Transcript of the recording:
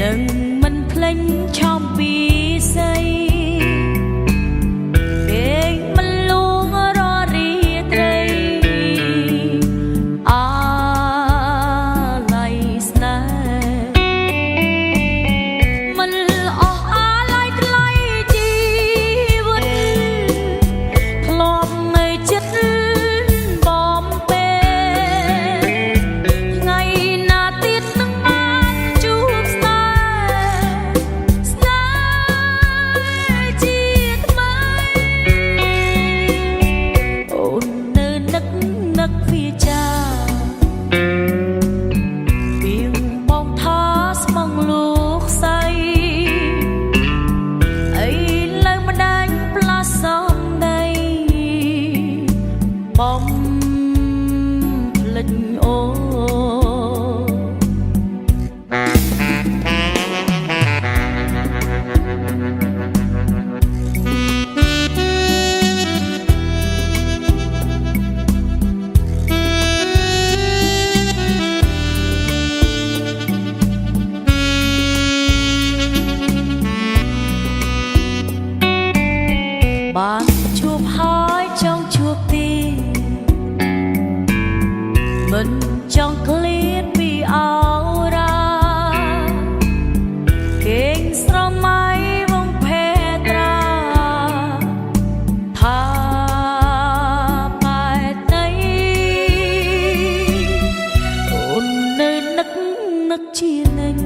នឹងមិនភ្លេចឆោមពីស័យពេកមិនលួងររីត្រីអាឡ័យស្នេហ៍មិនអស់អាឡ័យថ្លៃជីវិតធ្លាប់នៅចិត្តបំពេថ្ងៃណាទៀតនឹងបានជួបស្នេហ៍ជាថ្មីអូននៅនឹកវាចាពីងបងថាស្មងលោកស្អីអីលើម្ដាយផ្លាស់សំដីបំភ្លេចអូបានជួបហើយចង់ជួបទីមិនចង់ឃ្លាតពីអរ៉ាគេងស្រមៃវងភេត្រាថាបែបណីអូននៅនឹកជានិញ